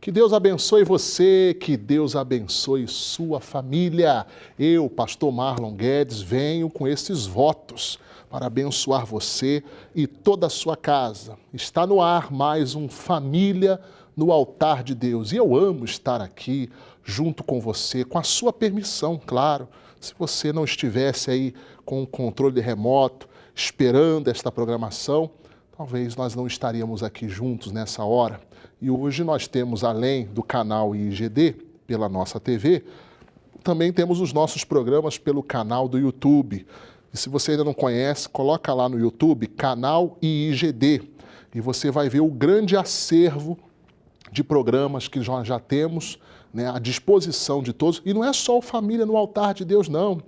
Que Deus abençoe você, que Deus abençoe sua família. Eu, pastor Marlon Guedes, venho com esses votos para abençoar você e toda a sua casa. Está no ar mais um Família no Altar de Deus. E eu amo estar aqui junto com você, com a sua permissão, claro. Se você não estivesse aí com o controle remoto, esperando esta programação, talvez nós não estaríamos aqui juntos nessa hora. E hoje nós temos, além do canal IGD, pela nossa TV, também temos os nossos programas pelo canal do YouTube. E se você ainda não conhece, coloca lá no YouTube, canal IGD, e você vai ver o grande acervo de programas que nós já temos, né, à disposição de todos. E não é só o Família no Altar de Deus, não.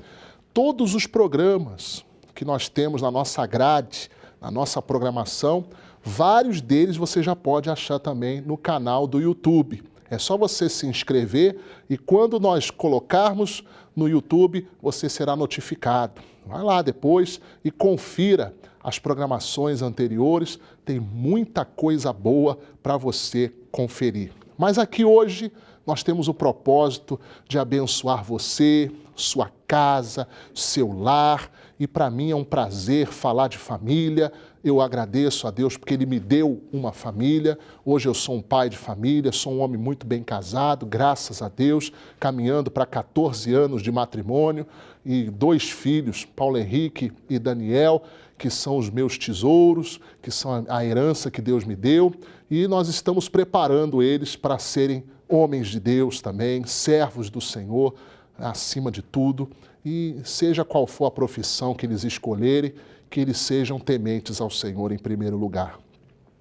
Todos os programas que nós temos na nossa grade, na nossa programação, vários deles você já pode achar também no canal do YouTube. É só você se inscrever e quando nós colocarmos no YouTube, você será notificado. Vai lá depois e confira as programações anteriores, tem muita coisa boa para você conferir. Mas aqui hoje nós temos o propósito de abençoar você, sua casa, seu lar, e para mim é um prazer falar de família. Eu agradeço a Deus porque Ele me deu uma família. Hoje eu sou um pai de família, sou um homem muito bem casado, graças a Deus, caminhando para 14 anos de matrimônio e 2 filhos, Paulo Henrique e Daniel, que são os meus tesouros, que são a herança que Deus me deu, e nós estamos preparando eles para serem homens de Deus também, servos do Senhor, acima de tudo, e seja qual for a profissão que eles escolherem, que eles sejam tementes ao Senhor em primeiro lugar.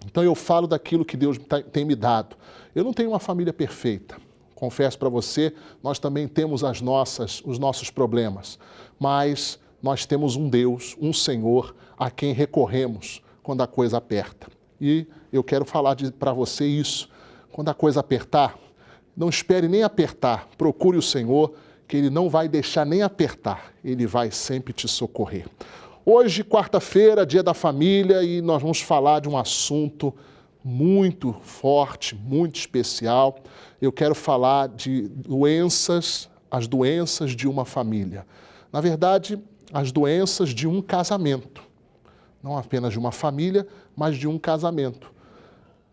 Então eu falo daquilo que Deus tem me dado. Eu não tenho uma família perfeita. Confesso para você, nós também temos os nossos problemas, mas nós temos um Deus, um Senhor, a quem recorremos quando a coisa aperta. E eu quero falar para você isso. Quando a coisa apertar, não espere nem apertar, procure o Senhor, que Ele não vai deixar nem apertar, Ele vai sempre te socorrer. Hoje, quarta-feira, dia da família, e nós vamos falar de um assunto muito forte, muito especial. Eu quero falar de as doenças de uma família. Na verdade, as doenças de um casamento. Não apenas de uma família, mas de um casamento,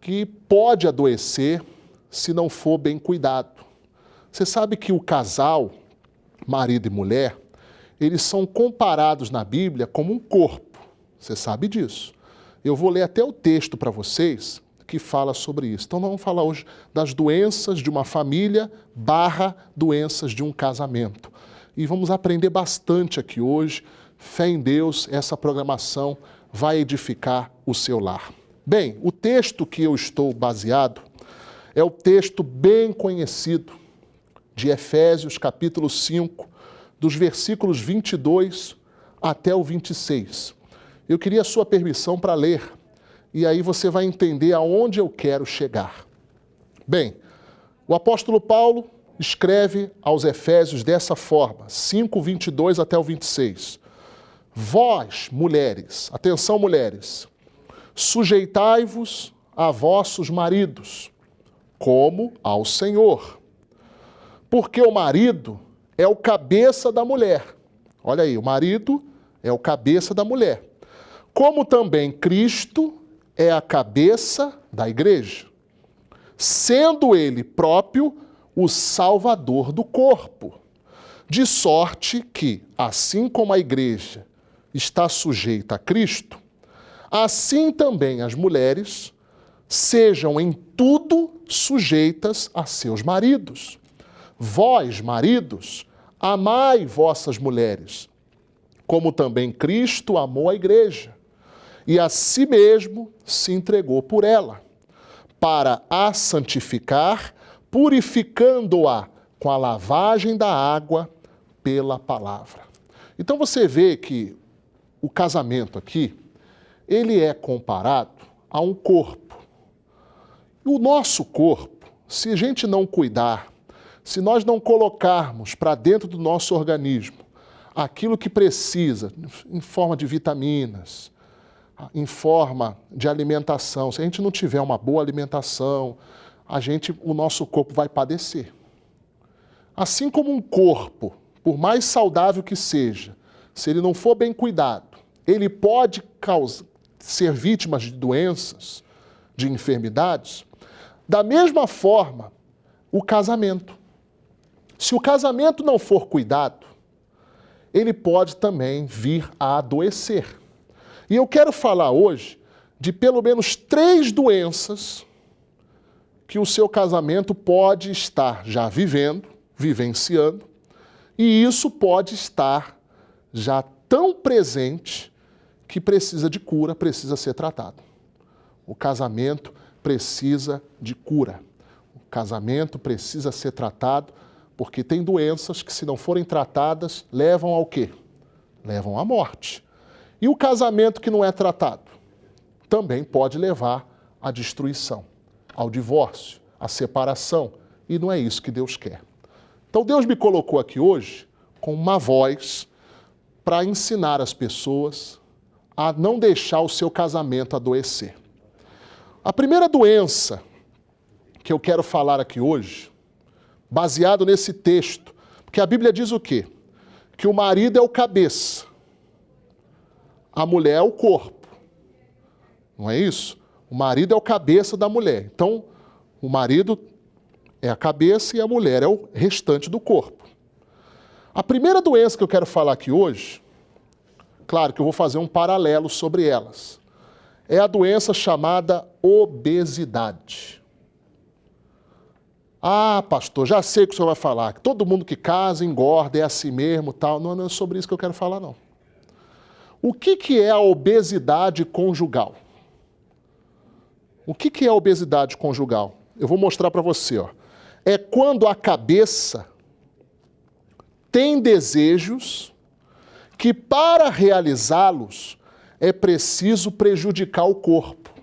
que pode adoecer se não for bem cuidado. Você sabe que o casal, marido e mulher, eles são comparados na Bíblia como um corpo. Você sabe disso. Eu vou ler até o texto para vocês que fala sobre isso. Então, nós vamos falar hoje das doenças de uma família / doenças de um casamento. E vamos aprender bastante aqui hoje. Fé em Deus, essa programação vai edificar o seu lar. Bem, o texto que eu estou baseado é o texto bem conhecido de Efésios, capítulo 5, dos versículos 22 até o 26. Eu queria a sua permissão para ler, e aí você vai entender aonde eu quero chegar. Bem, o apóstolo Paulo escreve aos Efésios dessa forma, 5, 22 até o 26. Vós, mulheres, atenção mulheres, sujeitai-vos a vossos maridos, como ao Senhor. Porque o marido é o cabeça da mulher. Olha aí, o marido é o cabeça da mulher. Como também Cristo é a cabeça da igreja, sendo ele próprio o salvador do corpo. De sorte que, assim como a igreja está sujeita a Cristo, assim também as mulheres sejam em tudo sujeitas a seus maridos. Vós, maridos, amai vossas mulheres, como também Cristo amou a igreja, e a si mesmo se entregou por ela, para a santificar, purificando-a com a lavagem da água pela palavra. Então você vê que o casamento aqui, ele é comparado a um corpo. E o nosso corpo, se a gente não cuidar, se nós não colocarmos para dentro do nosso organismo aquilo que precisa, em forma de vitaminas, em forma de alimentação, se a gente não tiver uma boa alimentação, o nosso corpo vai padecer. Assim como um corpo, por mais saudável que seja, se ele não for bem cuidado, ele pode ser vítima de doenças, de enfermidades. Da mesma forma, o casamento. Se o casamento não for cuidado, ele pode também vir a adoecer. E eu quero falar hoje de pelo menos 3 doenças que o seu casamento pode estar já vivenciando, e isso pode estar já tão presente que precisa de cura, precisa ser tratado. O casamento precisa de cura. O casamento precisa ser tratado, porque tem doenças que, se não forem tratadas, levam ao quê? Levam à morte. E o casamento que não é tratado também pode levar à destruição, ao divórcio, à separação. E não é isso que Deus quer. Então Deus me colocou aqui hoje com uma voz para ensinar as pessoas a não deixar o seu casamento adoecer. A primeira doença que eu quero falar aqui hoje, baseado nesse texto, porque a Bíblia diz o quê? Que o marido é o cabeça, a mulher é o corpo. Não é isso? O marido é o cabeça da mulher. Então, o marido é a cabeça e a mulher é o restante do corpo. A primeira doença que eu quero falar aqui hoje, claro que eu vou fazer um paralelo sobre elas, é a doença chamada obesidade. Ah, pastor, já sei o que o senhor vai falar, que todo mundo que casa engorda, é assim mesmo, tal. Não é sobre isso que eu quero falar, não. O que é a obesidade conjugal? O que é a obesidade conjugal? Eu vou mostrar para você, ó. É quando a cabeça tem desejos que, para realizá-los, é preciso prejudicar o corpo.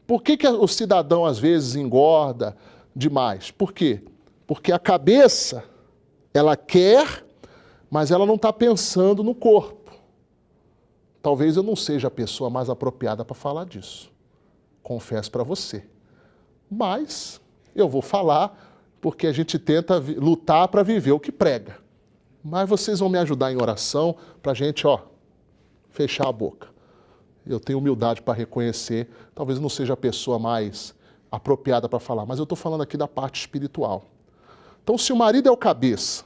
Por que o cidadão, às vezes, engorda demais? Por quê? Porque a cabeça, ela quer, mas ela não está pensando no corpo. Talvez eu não seja a pessoa mais apropriada para falar disso. Confesso para você. Mas eu vou falar porque a gente tenta lutar para viver o que prega. Mas vocês vão me ajudar em oração para a gente, fechar a boca. Eu tenho humildade para reconhecer, talvez eu não seja a pessoa mais apropriada para falar, mas eu estou falando aqui da parte espiritual. Então, se o marido é o cabeça,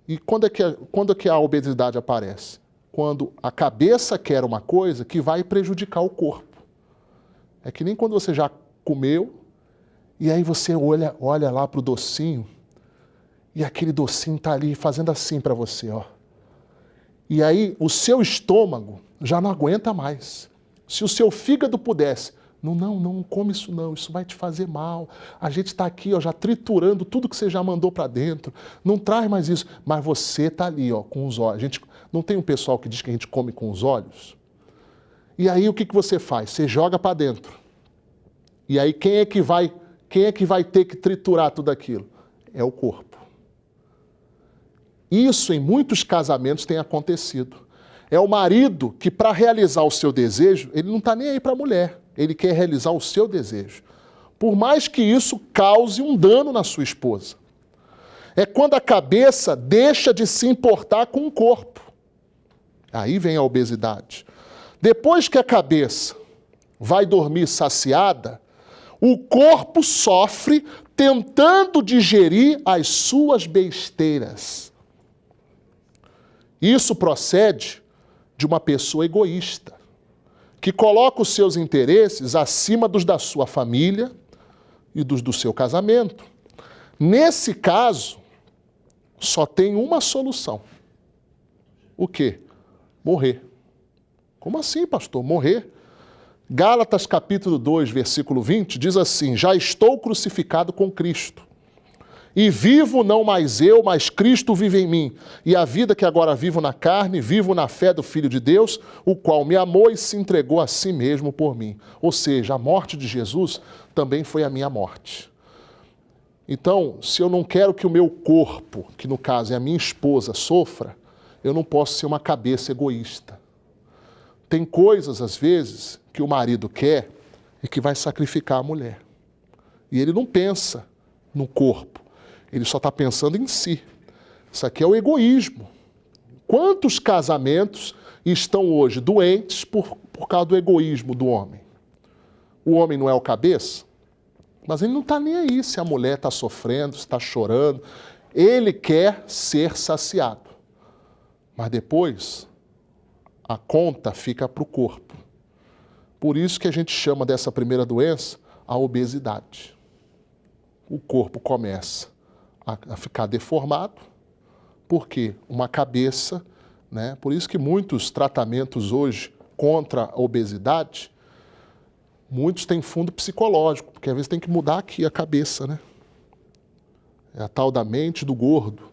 e quando é que a obesidade aparece? Quando a cabeça quer uma coisa que vai prejudicar o corpo. É que nem quando você já comeu, e aí você olha lá para o docinho, e aquele docinho está ali fazendo assim para você, ó. E aí o seu estômago já não aguenta mais. Se o seu fígado pudesse, não come isso não, isso vai te fazer mal. A gente está aqui, já triturando tudo que você já mandou para dentro. Não traz mais isso. Mas você está ali, com os olhos. Não tem um pessoal que diz que a gente come com os olhos? E aí o que você faz? Você joga para dentro. E aí quem é que vai ter que triturar tudo aquilo? É o corpo. Isso em muitos casamentos tem acontecido. É o marido que, para realizar o seu desejo, ele não está nem aí para a mulher. Ele quer realizar o seu desejo. Por mais que isso cause um dano na sua esposa. É quando a cabeça deixa de se importar com o corpo. Aí vem a obesidade. Depois que a cabeça vai dormir saciada, o corpo sofre tentando digerir as suas besteiras. Isso procede de uma pessoa egoísta, que coloca os seus interesses acima dos da sua família e dos do seu casamento. Nesse caso, só tem uma solução. O quê? Morrer. Como assim, pastor? Morrer? Gálatas capítulo 2, versículo 20, diz assim: já estou crucificado com Cristo. E vivo não mais eu, mas Cristo vive em mim. E a vida que agora vivo na carne, vivo na fé do Filho de Deus, o qual me amou e se entregou a si mesmo por mim. Ou seja, a morte de Jesus também foi a minha morte. Então, se eu não quero que o meu corpo, que no caso é a minha esposa, sofra, eu não posso ser uma cabeça egoísta. Tem coisas, às vezes, que o marido quer, e que vai sacrificar a mulher. E ele não pensa no corpo, ele só está pensando em si. Isso aqui é o egoísmo. Quantos casamentos estão hoje doentes por causa do egoísmo do homem? O homem não é o cabeça, mas ele não está nem aí se a mulher está sofrendo, se está chorando. Ele quer ser saciado. Mas depois, a conta fica para o corpo. Por isso que a gente chama dessa primeira doença a obesidade. O corpo começa a ficar deformado, porque uma cabeça, né? Por isso que muitos tratamentos hoje contra a obesidade, muitos têm fundo psicológico, porque às vezes tem que mudar aqui a cabeça, né? É a tal da mente do gordo,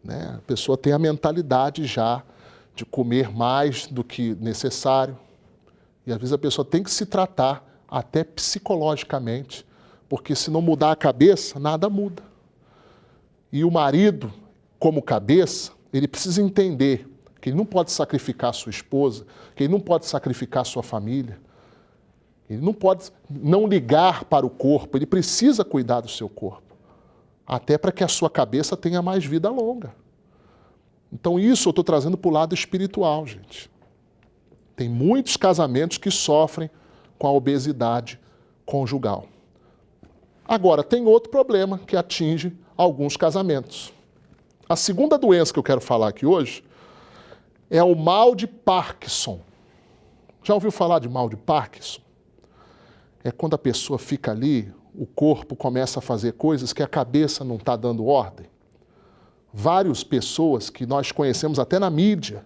né? A pessoa tem a mentalidade já de comer mais do que necessário. E às vezes a pessoa tem que se tratar até psicologicamente, porque se não mudar a cabeça, nada muda. E o marido, como cabeça, ele precisa entender que ele não pode sacrificar a sua esposa, que ele não pode sacrificar a sua família, ele não pode não ligar para o corpo, ele precisa cuidar do seu corpo, até para que a sua cabeça tenha mais vida longa. Então isso eu estou trazendo para o lado espiritual, gente. Tem muitos casamentos que sofrem com a obesidade conjugal. Agora, tem outro problema que atinge alguns casamentos. A segunda doença que eu quero falar aqui hoje é o mal de Parkinson. Já ouviu falar de mal de Parkinson? É quando a pessoa fica ali, o corpo começa a fazer coisas que a cabeça não está dando ordem. Várias pessoas que nós conhecemos até na mídia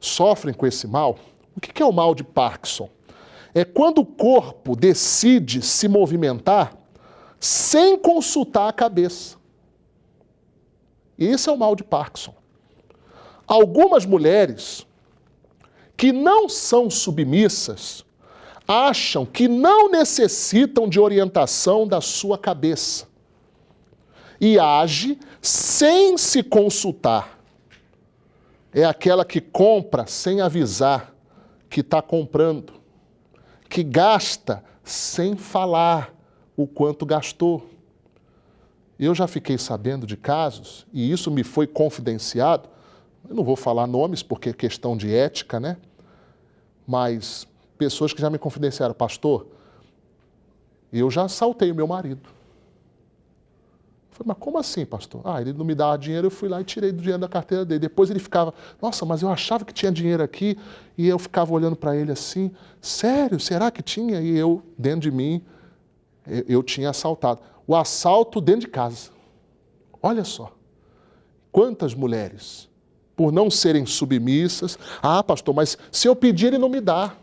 sofrem com esse mal. O que é o mal de Parkinson? É quando o corpo decide se movimentar sem consultar a cabeça. Esse é o mal de Parkinson. Algumas mulheres que não são submissas acham que não necessitam de orientação da sua cabeça e age sem se consultar. É aquela que compra sem avisar que está comprando, que gasta sem falar o quanto gastou. Eu já fiquei sabendo de casos, e isso me foi confidenciado, eu não vou falar nomes porque é questão de ética, né? Mas pessoas que já me confidenciaram, pastor, eu já assaltei o meu marido. Eu falei, mas como assim, pastor? Ele não me dava dinheiro, eu fui lá e tirei do dinheiro da carteira dele. Depois ele ficava, nossa, mas eu achava que tinha dinheiro aqui, e eu ficava olhando para ele assim, sério, será que tinha? E eu, dentro de mim, eu tinha assaltado. O assalto dentro de casa. Olha só. Quantas mulheres, por não serem submissas, pastor, mas se eu pedir ele não me dá.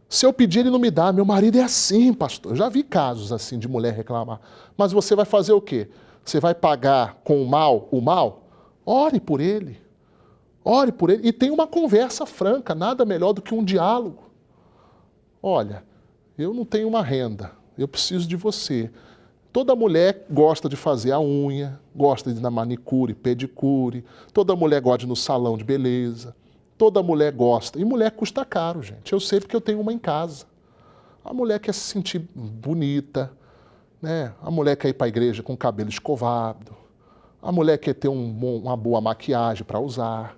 Se eu pedir ele não me dá, meu marido é assim, pastor. Eu já vi casos assim de mulher reclamar. Mas você vai fazer o quê? Você vai pagar com o mal? Ore por ele. Ore por ele. E tenha uma conversa franca, nada melhor do que um diálogo. Olha, eu não tenho uma renda, eu preciso de você. Toda mulher gosta de fazer a unha, gosta de ir na manicure, pedicure, toda mulher gosta de ir no salão de beleza, toda mulher gosta. E mulher custa caro, gente. Eu sei porque eu tenho uma em casa. A mulher quer se sentir bonita, né? A mulher quer ir para a igreja com o cabelo escovado, a mulher quer ter uma boa maquiagem para usar.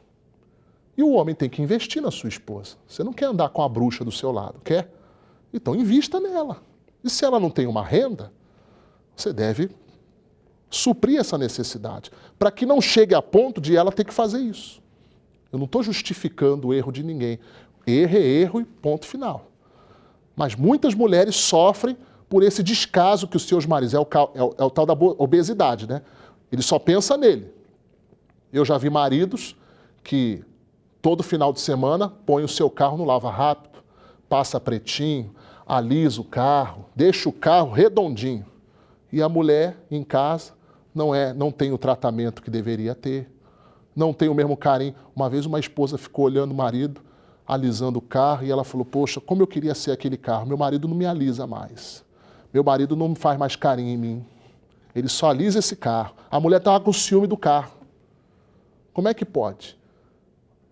E o homem tem que investir na sua esposa. Você não quer andar com a bruxa do seu lado, quer? Então invista nela. E se ela não tem uma renda, você deve suprir essa necessidade, para que não chegue a ponto de ela ter que fazer isso. Eu não estou justificando o erro de ninguém. Erro é erro e ponto final. Mas muitas mulheres sofrem por esse descaso que os seus maridos, é o tal da obesidade, né? Ele só pensa nele. Eu já vi maridos que todo final de semana põe o seu carro no lava-rápido, passa pretinho, alisa o carro, deixa o carro redondinho. E a mulher em casa não tem o tratamento que deveria ter, não tem o mesmo carinho. Uma vez uma esposa ficou olhando o marido, alisando o carro, e ela falou, poxa, como eu queria ser aquele carro, meu marido não me alisa mais, meu marido não me faz mais carinho em mim, ele só alisa esse carro. A mulher estava com ciúme do carro. Como é que pode?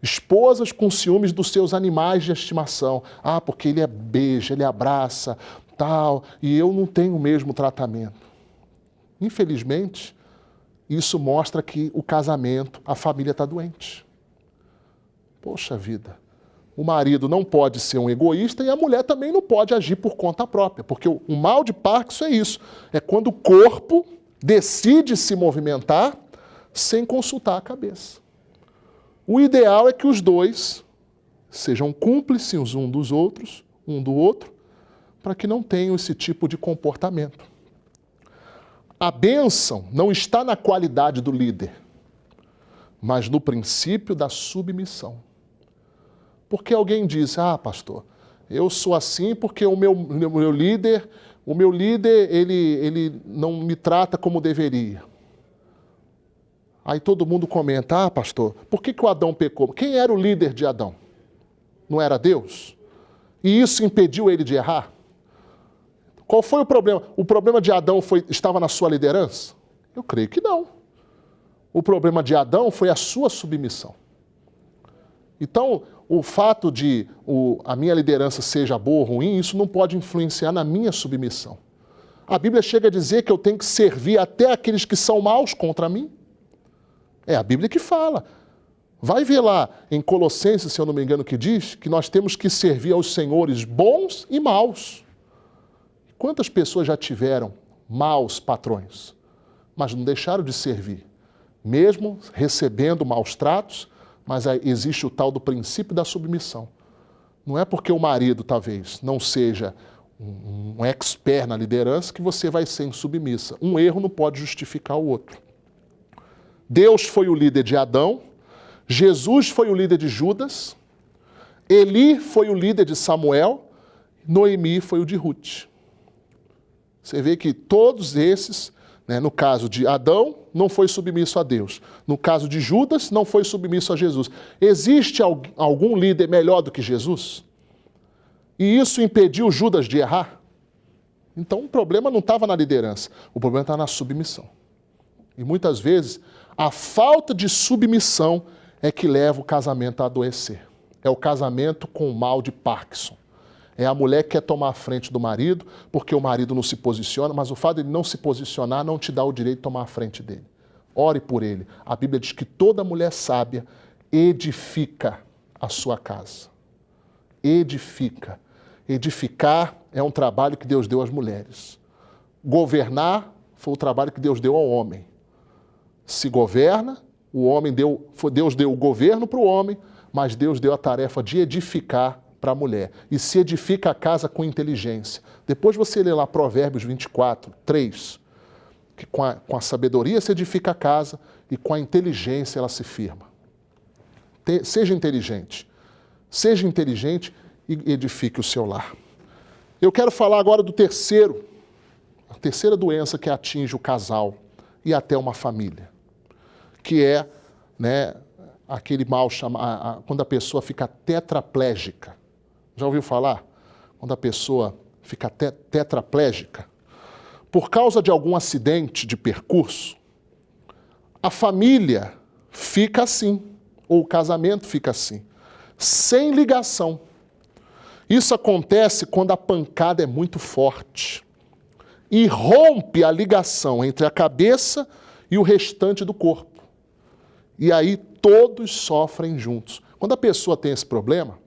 Esposas com ciúmes dos seus animais de estimação. Ah, porque ele beija, ele abraça, tal, e eu não tenho o mesmo tratamento. Infelizmente, isso mostra que o casamento, a família está doente. Poxa vida. O marido não pode ser um egoísta e a mulher também não pode agir por conta própria, porque o mal de Parkinson é isso, é quando o corpo decide se movimentar sem consultar a cabeça. O ideal é que os dois sejam cúmplices um dos outros, um do outro, para que não tenham esse tipo de comportamento. A bênção não está na qualidade do líder, mas no princípio da submissão. Porque alguém diz, ah, pastor, eu sou assim porque o meu líder, ele não me trata como deveria. Aí todo mundo comenta, ah, pastor, por que o Adão pecou? Quem era o líder de Adão? Não era Deus? E isso impediu ele de errar? Qual foi o problema? O problema de Adão estava na sua liderança? Eu creio que não. O problema de Adão foi a sua submissão. Então, o fato de a minha liderança seja boa ou ruim, isso não pode influenciar na minha submissão. A Bíblia chega a dizer que eu tenho que servir até aqueles que são maus contra mim. É a Bíblia que fala. Vai ver lá em Colossenses, se eu não me engano, que diz que nós temos que servir aos senhores bons e maus. Quantas pessoas já tiveram maus patrões, mas não deixaram de servir, mesmo recebendo maus tratos? Mas existe o tal do princípio da submissão. Não é porque o marido, talvez, não seja um expert na liderança que você vai ser insubmissa. Um erro não pode justificar o outro. Deus foi o líder de Adão, Jesus foi o líder de Judas, Eli foi o líder de Samuel, Noemi foi o de Ruth. Você vê que todos esses, né, no caso de Adão, não foi submisso a Deus. No caso de Judas, não foi submisso a Jesus. Existe algum líder melhor do que Jesus? E isso impediu Judas de errar? Então o problema não estava na liderança, o problema estava na submissão. E muitas vezes, a falta de submissão é que leva o casamento a adoecer. É o casamento com o mal de Parkinson. É a mulher que quer tomar a frente do marido, porque o marido não se posiciona, mas o fato de ele não se posicionar não te dá o direito de tomar a frente dele. Ore por ele. A Bíblia diz que toda mulher sábia edifica a sua casa. Edifica. Edificar é um trabalho que Deus deu às mulheres. Governar foi o trabalho que Deus deu ao homem. Se governa, Deus deu o governo para o homem, mas Deus deu a tarefa de edificar para a mulher. E se edifica a casa com inteligência. Depois você lê lá Provérbios 24, 3, que com a sabedoria se edifica a casa e com a inteligência ela se firma. Seja inteligente. Seja inteligente e edifique o seu lar. Eu quero falar agora a terceira doença que atinge o casal e até uma família, que é, né, aquele mal chamado, quando a pessoa fica tetraplégica. Já ouviu falar? Quando a pessoa fica tetraplégica. Por causa de algum acidente de percurso, a família fica assim, ou o casamento fica assim, sem ligação. Isso acontece quando a pancada é muito forte e rompe a ligação entre a cabeça e o restante do corpo. E aí todos sofrem juntos. Quando a pessoa tem esse problema,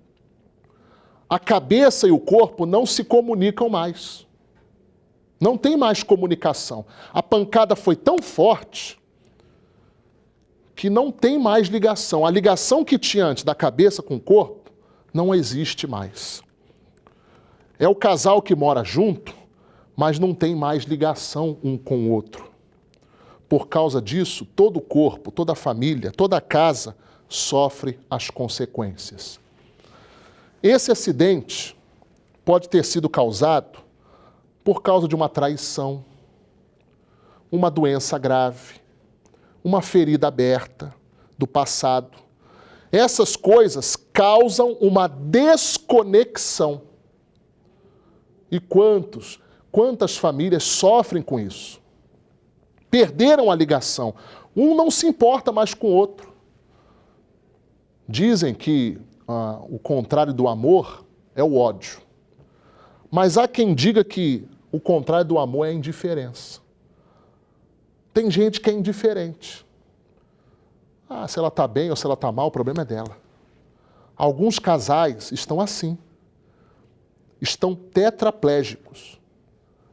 a cabeça e o corpo não se comunicam mais. Não tem mais comunicação. A pancada foi tão forte que não tem mais ligação. A ligação que tinha antes da cabeça com o corpo não existe mais. É o casal que mora junto, mas não tem mais ligação um com o outro. Por causa disso, todo o corpo, toda a família, toda a casa sofre as consequências. Esse acidente pode ter sido causado por causa de uma traição, uma doença grave, uma ferida aberta do passado. Essas coisas causam uma desconexão. E quantas famílias sofrem com isso? Perderam a ligação. Um não se importa mais com o outro. Dizem que o contrário do amor é o ódio. Mas há quem diga que o contrário do amor é a indiferença. Tem gente que é indiferente. Se ela está bem ou se ela está mal, o problema é dela. Alguns casais estão assim. Estão tetraplégicos.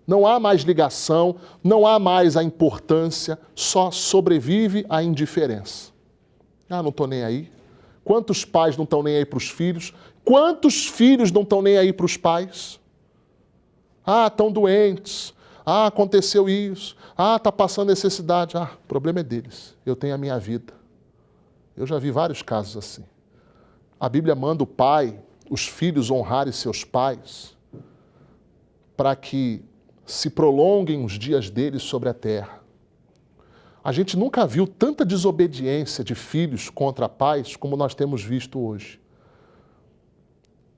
Não há mais ligação, não há mais a importância, só sobrevive a indiferença. Não estou nem aí. Quantos pais não estão nem aí para os filhos? Quantos filhos não estão nem aí para os pais? Estão doentes. Aconteceu isso. Está passando necessidade. O problema é deles. Eu tenho a minha vida. Eu já vi vários casos assim. A Bíblia manda o pai, os filhos honrarem seus pais para que se prolonguem os dias deles sobre a terra. A gente nunca viu tanta desobediência de filhos contra pais como nós temos visto hoje.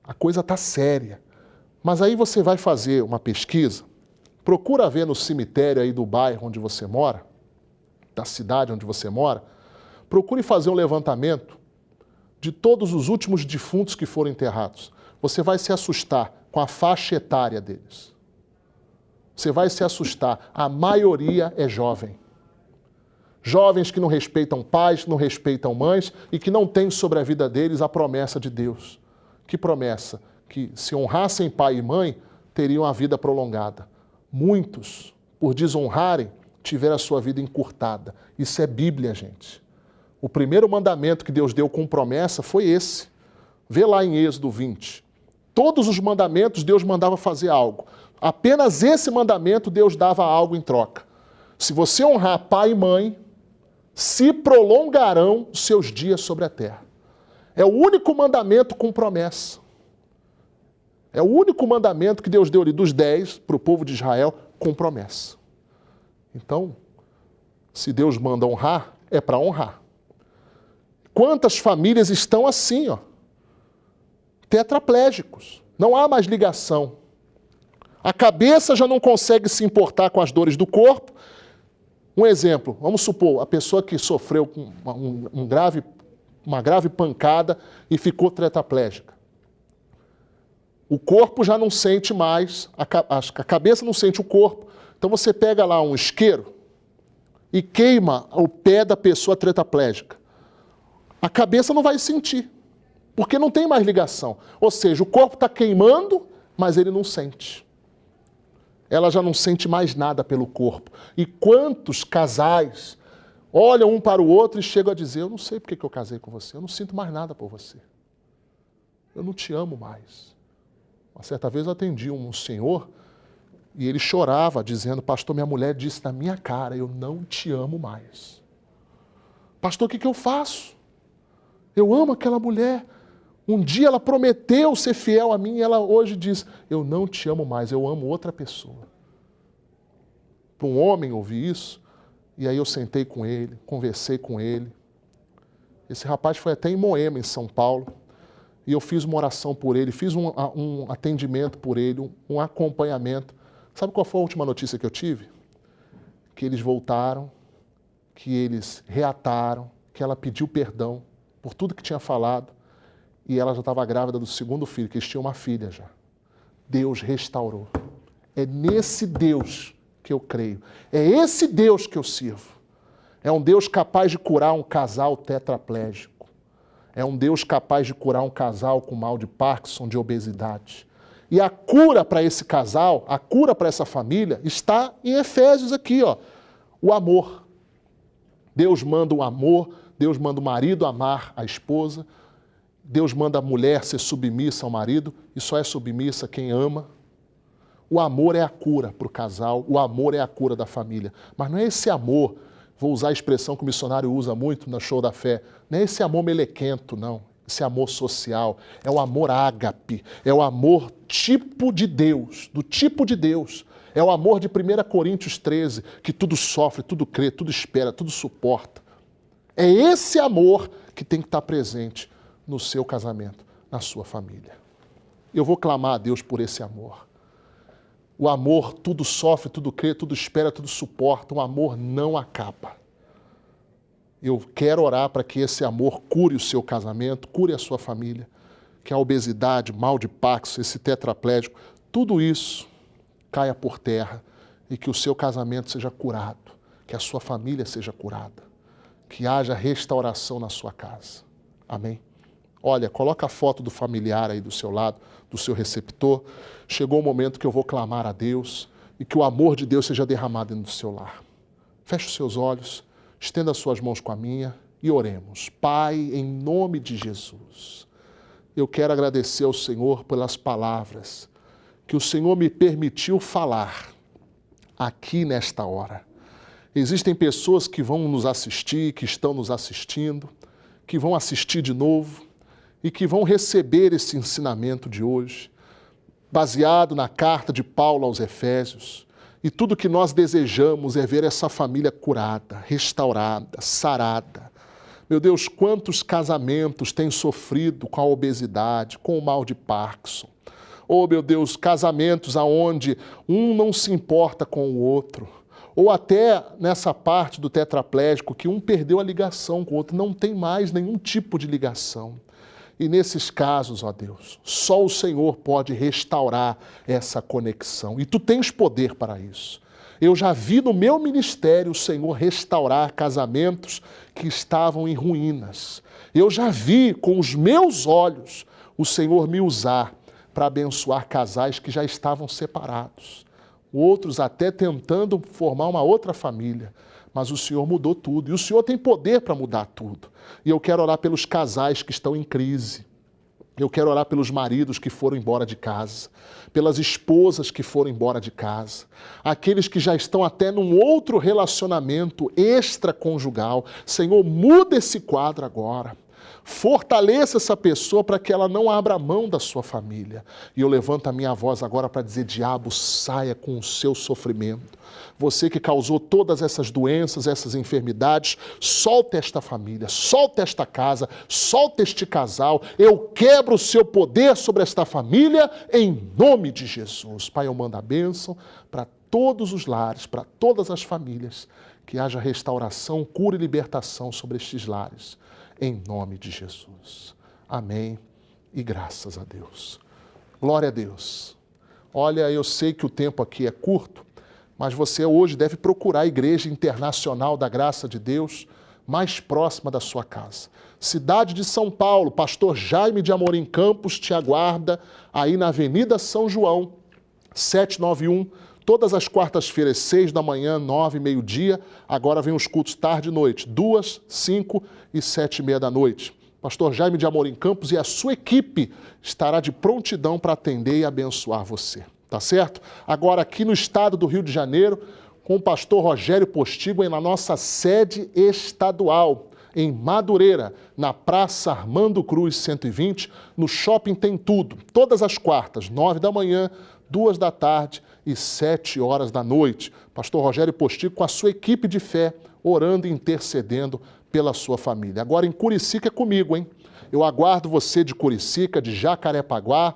A coisa está séria. Mas aí você vai fazer uma pesquisa, procura ver no cemitério aí do bairro onde você mora, da cidade onde você mora, procure fazer um levantamento de todos os últimos defuntos que foram enterrados. Você vai se assustar com a faixa etária deles. Você vai se assustar. A maioria é jovem. Jovens que não respeitam pais, que não respeitam mães e que não têm sobre a vida deles a promessa de Deus. Que promessa? Que se honrassem pai e mãe, teriam a vida prolongada. Muitos, por desonrarem, tiveram a sua vida encurtada. Isso é Bíblia, gente. O primeiro mandamento que Deus deu com promessa foi esse. Vê lá em Êxodo 20. Todos os mandamentos Deus mandava fazer algo. Apenas esse mandamento Deus dava algo em troca. Se você honrar pai e mãe, se prolongarão os seus dias sobre a terra. É o único mandamento com promessa. É o único mandamento que Deus deu ali dos 10 para o povo de Israel com promessa. Então, se Deus manda honrar, é para honrar. Quantas famílias estão assim, tetraplégicos. Não há mais ligação. A cabeça já não consegue se importar com as dores do corpo. Um exemplo, vamos supor, a pessoa que sofreu uma grave pancada e ficou tetraplégica. O corpo já não sente mais, a cabeça não sente o corpo. Então você pega lá um isqueiro e queima o pé da pessoa tetraplégica. A cabeça não vai sentir, porque não tem mais ligação. Ou seja, o corpo está queimando, mas ele não sente. Ela já não sente mais nada pelo corpo. E quantos casais olham um para o outro e chegam a dizer: eu não sei por que eu casei com você, eu não sinto mais nada por você. Eu não te amo mais. Uma certa vez eu atendi um senhor e ele chorava dizendo: pastor, minha mulher disse na minha cara, eu não te amo mais. Pastor, o que eu faço? Eu amo aquela mulher. Um dia ela prometeu ser fiel a mim e ela hoje diz: eu não te amo mais, eu amo outra pessoa. Para um homem ouvir isso, e aí eu sentei com ele, conversei com ele. Esse rapaz foi até em Moema, em São Paulo, e eu fiz uma oração por ele, fiz um atendimento por ele, um acompanhamento. Sabe qual foi a última notícia que eu tive? Que eles voltaram, que eles reataram, que ela pediu perdão por tudo que tinha falado, e ela já estava grávida do segundo filho, que eles tinham uma filha já. Deus restaurou. É nesse Deus que eu creio. É esse Deus que eu sirvo. É um Deus capaz de curar um casal tetraplégico. É um Deus capaz de curar um casal com mal de Parkinson, de obesidade. E a cura para esse casal, a cura para essa família, está em Efésios aqui, o amor. Deus manda o amor, Deus manda o marido amar a esposa, Deus manda a mulher ser submissa ao marido, e só é submissa quem ama. O amor é a cura para o casal, o amor é a cura da família. Mas não é esse amor, vou usar a expressão que o missionário usa muito no Show da Fé, não é esse amor melequento, não. Esse amor social, é o amor ágape, é o amor tipo de Deus, do tipo de Deus. É o amor de 1 Coríntios 13, que tudo sofre, tudo crê, tudo espera, tudo suporta. É esse amor que tem que estar presente no seu casamento, na sua família. Eu vou clamar a Deus por esse amor. O amor tudo sofre, tudo crê, tudo espera, tudo suporta. O amor não acaba. Eu quero orar para que esse amor cure o seu casamento, cure a sua família, que a obesidade, mal de Parkinson, esse tetraplégico, tudo isso caia por terra e que o seu casamento seja curado, que a sua família seja curada, que haja restauração na sua casa. Amém? Olha, coloca a foto do familiar aí do seu lado, do seu receptor. Chegou o momento que eu vou clamar a Deus e que o amor de Deus seja derramado dentro do seu lar. Feche os seus olhos, estenda as suas mãos com a minha e oremos. Pai, em nome de Jesus, eu quero agradecer ao Senhor pelas palavras que o Senhor me permitiu falar aqui nesta hora. Existem pessoas que vão nos assistir, que estão nos assistindo, que vão assistir de novo e que vão receber esse ensinamento de hoje, baseado na carta de Paulo aos Efésios. E tudo que nós desejamos é ver essa família curada, restaurada, sarada. Meu Deus, quantos casamentos têm sofrido com a obesidade, com o mal de Parkinson? Oh, meu Deus, casamentos aonde um não se importa com o outro. Ou até nessa parte do tetraplégico, que um perdeu a ligação com o outro, não tem mais nenhum tipo de ligação. E nesses casos, ó Deus, só o Senhor pode restaurar essa conexão. E Tu tens poder para isso. Eu já vi no meu ministério o Senhor restaurar casamentos que estavam em ruínas. Eu já vi com os meus olhos o Senhor me usar para abençoar casais que já estavam separados. Outros até tentando formar uma outra família. Mas o Senhor mudou tudo. E o Senhor tem poder para mudar tudo. E eu quero orar pelos casais que estão em crise. Eu quero orar pelos maridos que foram embora de casa, pelas esposas que foram embora de casa, aqueles que já estão até num outro relacionamento extraconjugal. Senhor, muda esse quadro agora. Fortaleça essa pessoa para que ela não abra mão da sua família. E eu levanto a minha voz agora para dizer, diabo, saia com o seu sofrimento. Você que causou todas essas doenças, essas enfermidades, solta esta família, solta esta casa, solta este casal. Eu quebro o seu poder sobre esta família em nome de Jesus. Pai, eu mando a bênção para todos os lares, para todas as famílias, que haja restauração, cura e libertação sobre estes lares. Em nome de Jesus. Amém e graças a Deus. Glória a Deus. Olha, eu sei que o tempo aqui é curto, mas você hoje deve procurar a Igreja Internacional da Graça de Deus mais próxima da sua casa. Cidade de São Paulo, pastor Jaime de Amorim Campos te aguarda aí na Avenida São João, 791, todas as quartas-feiras, 6 da manhã, 9 e meio-dia. Agora vem os cultos tarde e noite, 2, 5 e 7 e meia da noite. Pastor Jaime de Amorim Campos e a sua equipe estará de prontidão para atender e abençoar você. Tá certo? Agora aqui no estado do Rio de Janeiro, com o pastor Rogério Postigo, na nossa sede estadual, em Madureira, na Praça Armando Cruz 120, no Shopping Tem Tudo, todas as quartas, 9 da manhã, 2 da tarde e 7 horas da noite. Pastor Rogério Postigo com a sua equipe de fé, orando e intercedendo pela sua família. Agora em Curicica é comigo, hein? Eu aguardo você de Curicica, de Jacarepaguá,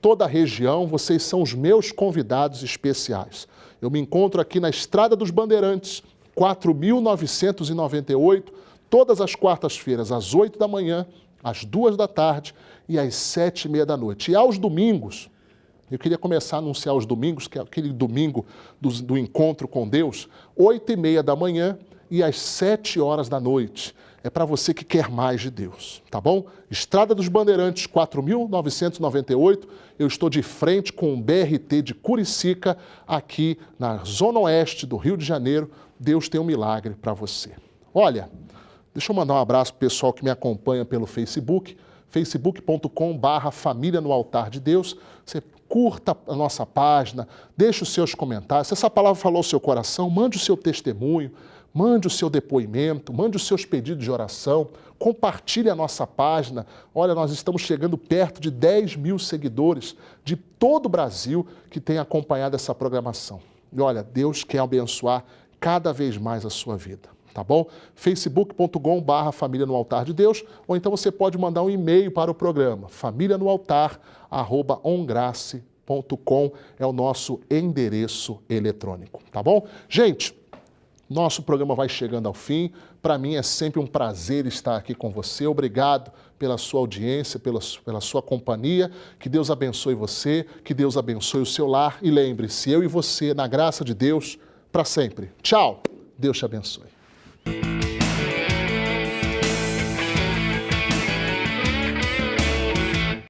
toda a região, vocês são os meus convidados especiais. Eu me encontro aqui na Estrada dos Bandeirantes, 4.998, todas as quartas-feiras, às 8 da manhã, às 2 da tarde e às 7 e meia da noite. E aos domingos, eu queria começar a anunciar os domingos, que é aquele domingo do encontro com Deus, 8 e meia da manhã e às 7 horas da noite. É para você que quer mais de Deus, tá bom? Estrada dos Bandeirantes, 4.998. Eu estou de frente com o BRT de Curicica, aqui na Zona Oeste do Rio de Janeiro. Deus tem um milagre para você. Olha, deixa eu mandar um abraço para o pessoal que me acompanha pelo Facebook, facebook.com/família no altar de Deus. Você curta a nossa página, deixe os seus comentários. Se essa palavra falou ao seu coração, mande o seu testemunho, mande o seu depoimento, mande os seus pedidos de oração, compartilhe a nossa página. Olha, nós estamos chegando perto de 10 mil seguidores de todo o Brasil que têm acompanhado essa programação. E olha, Deus quer abençoar cada vez mais a sua vida, tá bom? facebook.com/família no altar de Deus, ou então você pode mandar um e-mail para o programa, familianoaltar@ongrace.com é o nosso endereço eletrônico, tá bom? Gente, Nosso programa vai chegando ao fim. Para mim é sempre um prazer estar aqui com você. Obrigado pela sua audiência, pela sua companhia. Que Deus abençoe você, que Deus abençoe o seu lar. E lembre-se, eu e você, na graça de Deus, para sempre. Tchau. Deus te abençoe.